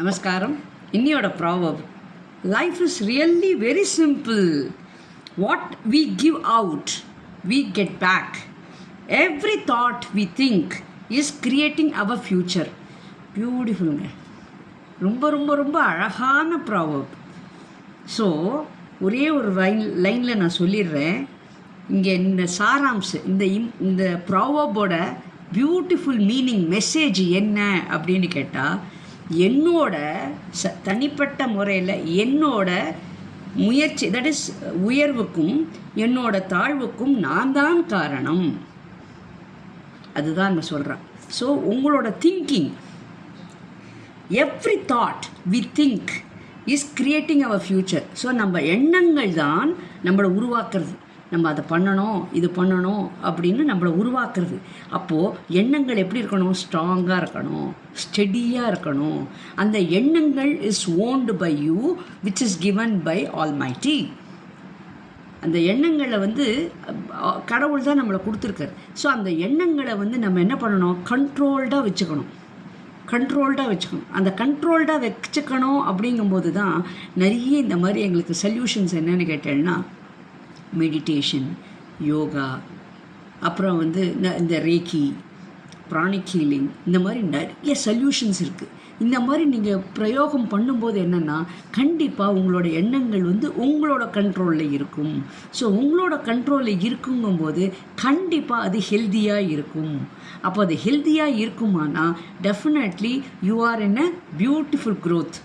நமஸ்காரம். இன்னியோட proverb, life is really very simple. What we give out we get back. Every thought we think is creating our future. பியூட்டிஃபுல்லுங்க. ரொம்ப ரொம்ப ரொம்ப அழகான ப்ராவர்ப். ஸோ ஒரே ஒரு லைனில் நான் சொல்லிடுறேன். இங்கே இந்த சாராம்சு இந்த ப்ராவர்போட பியூட்டிஃபுல் மீனிங் மெசேஜ் என்ன அப்படின்னு கேட்டால், என்னோட தனிப்பட்ட முறையில் என்னோட முயற்சி, தட் இஸ் உயர்வுக்கும் என்னோட தாழ்வுக்கும் நான் தான் காரணம். அதுதான் நான் சொல்கிறேன். ஸோ உங்களோட thinking, every thought we think is creating our future. So நம்ம எண்ணங்கள் தான் நம்மளை உருவாக்குறது. நம்ம அதை பண்ணணும், இது பண்ணணும் அப்படின்னு நம்மளை உருவாக்குறது. அப்போது எண்ணங்கள் எப்படி இருக்கணும்? ஸ்ட்ராங்காக இருக்கணும், ஸ்டெடியாக இருக்கணும். அந்த எண்ணங்கள் is owned by you, which is given by almighty. அந்த எண்ணங்களை கடவுள் தான் நம்மளை கொடுத்துருக்காரு. ஸோ அந்த எண்ணங்களை நம்ம என்ன பண்ணணும்? கண்ட்ரோல்டாக வச்சுக்கணும். அந்த கண்ட்ரோல்டாக வச்சுக்கணும். அப்படிங்கும்போது தான் நிறைய இந்த மாதிரி எங்களுக்கு சொல்யூஷன்ஸ் என்னென்னு கேட்டேன்னா, மெடிடேஷன், யோகா, அப்புறம் இந்த ரேக்கி, ப்ராணிக் ஹீலிங், இந்த மாதிரி நிறைய சொல்யூஷன்ஸ் இருக்குது. இந்த மாதிரி நீங்கள் பிரயோகம் பண்ணும்போது என்னென்னா, கண்டிப்பாக உங்களோட எண்ணங்கள் உங்களோட கண்ட்ரோலில் இருக்கும். ஸோ உங்களோட கண்ட்ரோலில் இருக்குங்கும்போது கண்டிப்பாக அது ஹெல்த்தியாக இருக்கும். அப்போ அது ஹெல்த்தியாக இருக்குமானா definitely you are in a beautiful growth.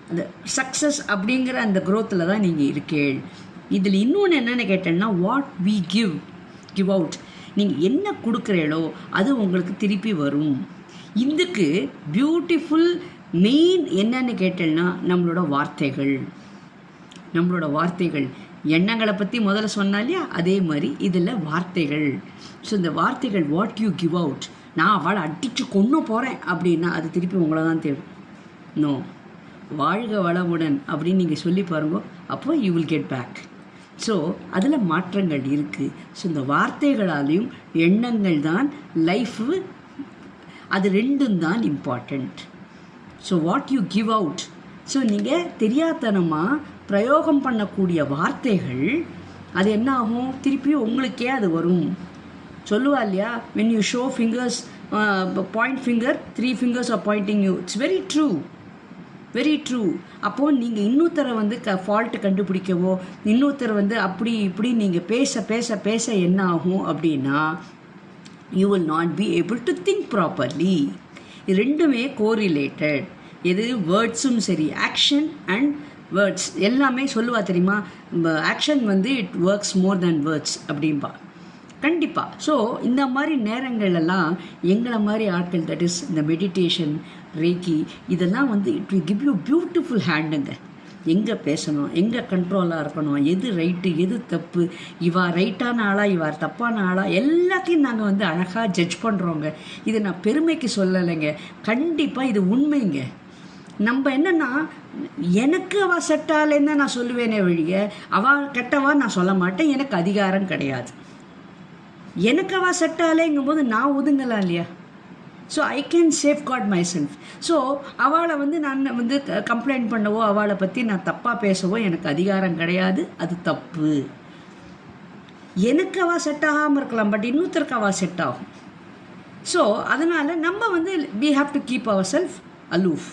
அந்த சக்ஸஸ் அப்படிங்கிற அந்த க்ரோத்தில் தான் நீங்கள் இருக்கேள். இதில் இன்னொன்று என்னென்னு கேட்டேன்னா, வாட் வி கிவ் அவுட். நீங்கள் என்ன கொடுக்குறீங்களோ அது உங்களுக்கு திருப்பி வரும். இதுக்கு பியூட்டிஃபுல் மெயின் என்னன்னு கேட்டேன்னா, நம்மளோட வார்த்தைகள். எண்ணங்களை பற்றி முதல்ல சொன்னா இல்லையா, அதே மாதிரி இதில் வார்த்தைகள். ஸோ இந்த வார்த்தைகள், வாட் யூ கிவ் அவுட். நான் அவளை அடித்து கொண்டு போகிறேன் அப்படின்னா அது திருப்பி உங்களை தான் தேடும். நோ, வாழ்க வளமுடன் அப்படின்னு நீங்கள் சொல்லி பாருங்க, அப்போ you will get back. So அதில் மாற்றங்கள் இருக்குது. ஸோ இந்த வார்த்தைகளாலையும் எண்ணங்கள் தான் லைஃபு, அது ரெண்டும் தான் important. So what you give out. So நீங்கள் தெரியாதனமாக பிரயோகம் பண்ணக்கூடிய வார்த்தைகள், அது என்ன ஆகும்? திருப்பியும் உங்களுக்கே அது வரும். சொல்லுவா இல்லையா, when you show fingers, point finger, 3 fingers are pointing you. It's very true. அப்போது நீங்கள் இன்னொருத்தரை ஃபால்ட்டு கண்டுபிடிக்கவோ, இன்னொருத்தரை அப்படி இப்படி நீங்கள் பேச என்ன ஆகும் அப்படின்னா, you will not be able to think properly. இது ரெண்டுமே கோரிலேட்டட். எது? வேர்ட்ஸும் சரி, ஆக்ஷன் அண்ட் வேர்ட்ஸ் எல்லாமே சொல்லுவா தெரியுமா. Action it works more than words அப்படின்பா. கண்டிப்பாக. ஸோ இந்த மாதிரி நேரங்கள்லாம் எங்களை மாதிரி ஆட்கள், தட் இஸ் இந்த மெடிடேஷன், ரேக்கி, இதெல்லாம் it will give you beautiful ஹேண்டுங்க. எங்கே பேசணும், எங்கே கண்ட்ரோலாக இருக்கணும், எது ரைட்டு எது தப்பு, இவா ரைட்டான ஆளா இவா தப்பான ஆளா, எல்லாத்தையும் நாங்கள் அழகாக ஜட்ஜ் பண்ணுறோங்க. இதை நான் பெருமைக்கு சொல்லலைங்க, கண்டிப்பாக இது உண்மைங்க. நம்ம என்னென்னா, எனக்கு அவள் செட்டாலேன்னு தான் நான் சொல்லுவேனே வழிய, அவள் கெட்டவா நான் சொல்ல மாட்டேன். எனக்கு அதிகாரம் கிடையாது. எனக்கு அவள் செட்டாலேங்கும் போது நான் ஒதுங்கலாம் இல்லையா. So I can safeguard my self. So அவளை நான் கம்ப்ளைண்ட் பண்ணவோ, அவளை பற்றி நான் தப்பாக பேசவோ எனக்கு அதிகாரம் கிடையாது. அது தப்பு. எனக்கு அவள் செட் ஆகாமல் இருக்கலாம், பட் இன்னொருத்தருக்கு அவள் செட் ஆகும். ஸோ அதனால் நம்ம we have to keep ourselves aloof.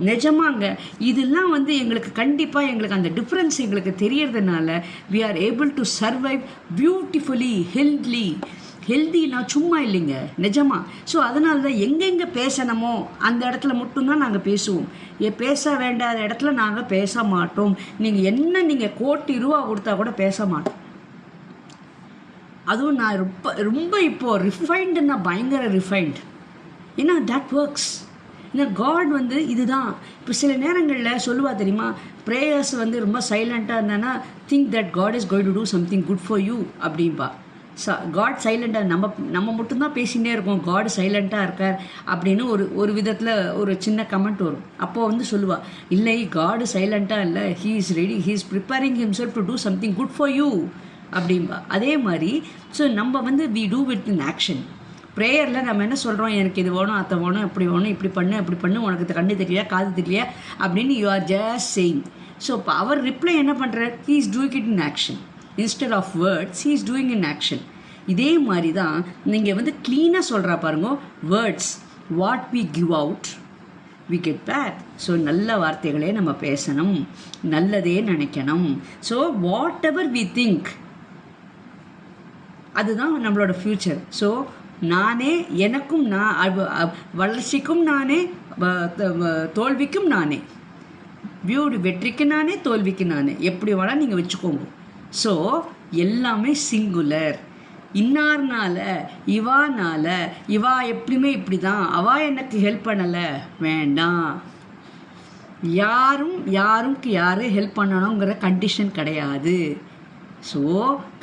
நிஜமாங்க, இதெல்லாம் எங்களுக்கு கண்டிப்பாக எங்களுக்கு அந்த டிஃப்ரென்ஸ் எங்களுக்கு தெரியறதுனால we are able to survive beautifully, ஹெல்தினா சும்மா இல்லைங்க, நிஜமா. ஸோ அதனால தான் எங்கெங்கே பேசணுமோ அந்த இடத்துல மட்டும்தான் நாங்கள் பேசுவோம். பேச வேண்டாத இடத்துல நாங்கள் பேச மாட்டோம். நீங்கள் கோடி ரூபா கொடுத்தா கூட பேச மாட்டோம். அதுவும் நான் ரொம்ப இப்போது ரிஃபைண்டுன்னா பயங்கர ரிஃபைண்ட். ஏன்னா தட் ஒர்க்ஸ். இந்த காட் இதுதான். இப்போ சில நேரங்களில் சொல்லுவா தெரியுமா, ப்ரேயர்ஸ் ரொம்ப சைலண்ட்டாக இருந்தானா, think that God is going to do something good for you அப்படின்பா. காட் சைலண்ட்டாக, நம்ம மட்டும்தான் பேசிகிட்டே இருக்கோம், காட் சைலண்ட்டாக இருக்கார் அப்படின்னு ஒரு விதத்தில் ஒரு சின்ன கமெண்ட் வரும். அப்போது சொல்லுவாள், இல்லை காடு சைலண்ட்டாக இல்லை, he is ready, he is preparing himself to do something good for you அப்படின்பா. அதே மாதிரி ஸோ நம்ம we do with in action. ப்ரேயரில் நம்ம என்ன சொல்கிறோம், எனக்கு இது வேணும், அத்தை வேணும், இப்படி வேணும், இப்படி பண்ணு, அப்படி பண்ணு, உனக்கு கண்ணு தெரியலையா, காது தெரியலையா அப்படின்னு you are just saying. So இப்போ அவர் ரிப்ளை என்ன பண்ணுறார், he is doing it in action. Instead of words he is doing in action. இதே மாதிரி தான் நீங்கள் வந்து க்ளீனாக சொல்கிறா பாருங்க, words what we give out we get back. So நல்ல வார்த்தைகளே நம்ம பேசணும், நல்லதே நினைக்கணும். So whatever we think அதுதான் நம்மளோட ஃப்யூச்சர். ஸோ நானே, எனக்கும் நான், வளர்ச்சிக்கும் நானே, தோல்விக்கும் நானே, வெற்றிக்கு நானே, தோல்விக்கு நானே, எப்படி வேணால் நீங்கள் வச்சுக்கோங்க. ஸோ எல்லாமே சிங்குலர். இன்னார்னால, இவானால, இவா எப்படியுமே இப்படி தான், அவா எனக்கு ஹெல்ப் பண்ணலை, வேண்டாம். யாருக்கு யார் ஹெல்ப் பண்ணணுங்கிற கண்டிஷன் கிடையாது. ஸோ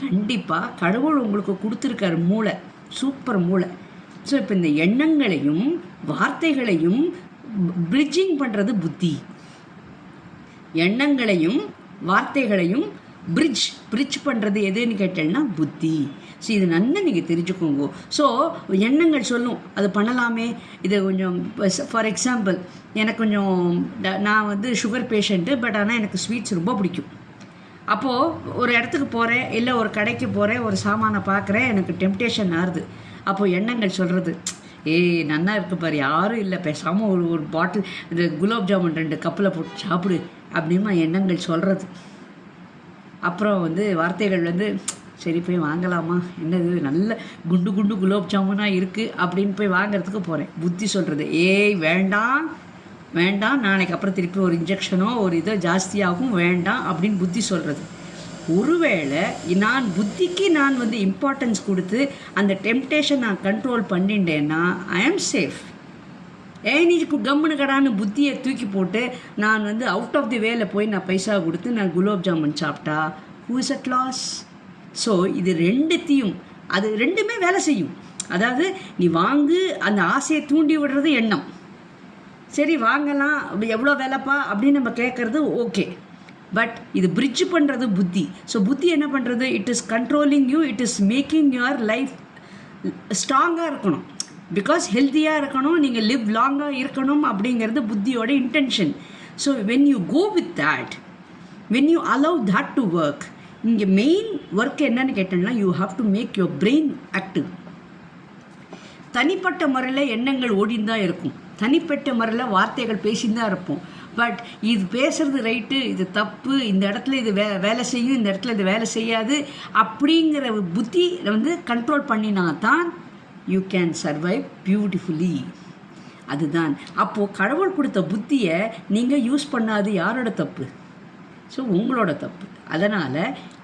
கண்டிப்பாக கடவுள் உங்களுக்கு கொடுத்துருக்காரு மூளை, சூப்பர் மூளை. ஸோ இப்போ இந்த எண்ணங்களையும் வார்த்தைகளையும் பிரிட்ஜிங் பண்ணுறது புத்தி. எண்ணங்களையும் வார்த்தைகளையும் பிரிட்ஜ் பண்ணுறது எதுன்னு கேட்டேன்னா புத்தி. ஸோ இது நல்லா நீங்கள் தெரிஞ்சுக்கோங்க. ஸோ எண்ணங்கள் சொல்லும் அது பண்ணலாமே, இது கொஞ்சம், ஃபார் எக்ஸாம்பிள் எனக்கு கொஞ்சம், நான் வந்து சுகர் பேஷண்ட்டு, பட் ஆனால் எனக்கு ஸ்வீட்ஸ் ரொம்ப பிடிக்கும். அப்போது ஒரு இடத்துக்கு போகிறேன், இல்லை ஒரு கடைக்கு போகிறேன், ஒரு சாமானை பார்க்குறேன், எனக்கு டெம்டேஷன் ஆகுது. அப்போது எண்ணங்கள் சொல்கிறது, ஏய் நன்னா இருக்குது பாரு, யாரும் இல்லை, பேசாமல் ஒரு பாட்டில் இந்த குலாப் ஜாமுன் 2 கப்பில் போட்டு சாப்பிடு அப்படிமா எண்ணங்கள் சொல்கிறது. அப்புறம் வந்து வார்த்தைகள் வந்து, சரி போய் வாங்கலாமா, என்னது நல்ல குண்டு குலாப் ஜாமுனாக இருக்குது அப்படின்னு போய் வாங்கிறதுக்கு போகிறேன். புத்தி சொல்கிறது, ஏய் வேண்டாம், நாளைக்கு அப்புறம் திருப்பி ஒரு இன்ஜெக்ஷனோ ஒரு இதோ ஜாஸ்தியாகும், வேண்டாம் அப்படின்னு புத்தி சொல்கிறது. ஒருவேளை புத்திக்கு நான் வந்து இம்பார்ட்டன்ஸ் கொடுத்து அந்த டெம்டேஷன் நான் கண்ட்ரோல் பண்ணிட்டேன்னா ஐ ஆம் சேஃப். நீ கம்முனு கடான்னு புத்தியை தூக்கி போட்டு நான் வந்து அவுட் ஆஃப் தி வேல போய் நான் பைசா கொடுத்து நான் குலாப் ஜாமுன் சாப்பிட்டா who is at loss? So இது ரெண்டுத்தையும், அது ரெண்டுமே வேலை செய்யும். அதாவது நீ வாங்கு, அந்த ஆசையை தூண்டி விடுறது எண்ணம். சரி வாங்கலாம், அப்படி எவ்வளோ வேலைப்பா அப்படின்னு நம்ம கேட்குறது ஓகே. பட் இது பிரிட்ஜ் பண்ணுறது புத்தி. ஸோ புத்தி என்ன பண்ணுறது, it is controlling you, it is making your life ஸ்ட்ராங்காக இருக்கணும், பிகாஸ் ஹெல்த்தியாக இருக்கணும், நீங்கள் லிவ் லாங்காக இருக்கணும் அப்படிங்கிறது புத்தியோட intention. So when you go with that, when you allow that to work, இங்கே மெயின் ஒர்க் என்னன்னு கேட்டோம்னா you have to make your brain active. தனிப்பட்ட முறையில் எண்ணங்கள் ஓடின்னு தான் இருக்கும், தனிப்பட்ட முறையில் வார்த்தைகள் பேசின்னு தான் இருப்போம். பட் இது பேசுகிறது ரைட்டு, இது தப்பு, இந்த இடத்துல இது வேலை செய்யும், இந்த இடத்துல இது வேலை செய்யாது அப்படிங்கிற புத்தி வந்து கண்ட்ரோல் பண்ணினா தான் யூ கேன் சர்வைவ் பியூட்டிஃபுல்லி. அதுதான் அப்போது கடவுள் கொடுத்த புத்தியை நீங்கள் யூஸ் பண்ணாது யாரோட தப்பு? ஸோ உங்களோட தப்பு. அதனால்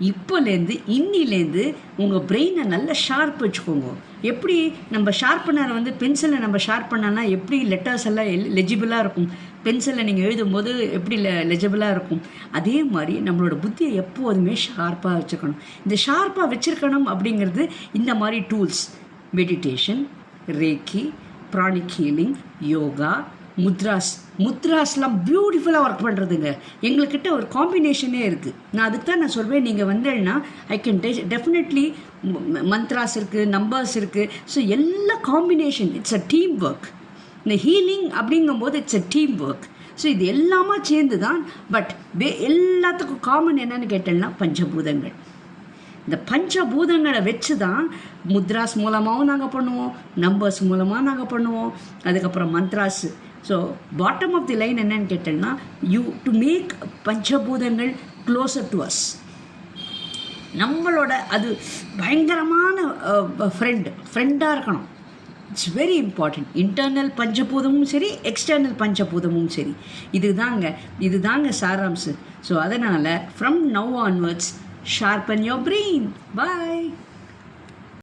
இப்போலேருந்து இன்னிலேருந்து உங்கள் பிரெயினை நல்லா ஷார்ப் வச்சுக்கோங்க. எப்படி நம்ம ஷார்ப்பனர் வந்து பென்சிலை நம்ம ஷார்ப் பண்ணோன்னா எப்படி லெட்டர்ஸ் எல்லாம் லெஜிபிளாக இருக்கும், பென்சிலை நீங்கள் எழுதும்போது எப்படி லெஜிபிளாக இருக்கும், அதே மாதிரி நம்மளோட புத்தியை எப்போதுமே ஷார்ப்பாக வச்சுக்கணும். இந்த ஷார்ப்பாக வச்சுருக்கணும் அப்படிங்கிறது இந்த மாதிரி tools, meditation, reiki, pranic healing, yoga, முத்ராஸ்லாம் பியூட்டிஃபுல்லாக ஒர்க் பண்ணுறதுங்க. எங்கள்கிட்ட ஒரு காம்பினேஷனே இருக்குது. நான் அதுக்கு தான் நான் சொல்வேன், நீங்கள் வந்தேன்னா ஐ கேன் டெஃபினெட்லி மந்த்ராஸ் இருக்குது, நம்பர்ஸ் இருக்குது. ஸோ எல்லா combination, it's a team work. இந்த ஹீலிங் அப்படிங்கும்போது it's a team work. So இது எல்லாமே சேர்ந்து தான். பட் எல்லாத்துக்கும் காமன் என்னன்னு கேட்டேன்னா பஞ்சபூதங்கள். இந்த பஞ்சபூதங்களை வச்சு தான் முத்ராஸ் மூலமாகவும் நாங்கள் பண்ணுவோம், நம்பர்ஸ் மூலமாக நாங்கள் பண்ணுவோம், அதுக்கப்புறம் Madras. So bottom of the line என்னன்னு கேட்டேன்னா டு மேக் பஞ்சபூதங்கள் க்ளோசர் டு அஸ். நம்மளோட அது பயங்கரமான ஃப்ரெண்டாக இருக்கணும். It's very important. இன்டர்னல் பஞ்சபூதமும் சரி, எக்ஸ்டர்னல் பஞ்சபூதமும் சரி, இதுதாங்க சாராம்சு. ஸோ அதனால் from now onwards sharpen your brain. Bye.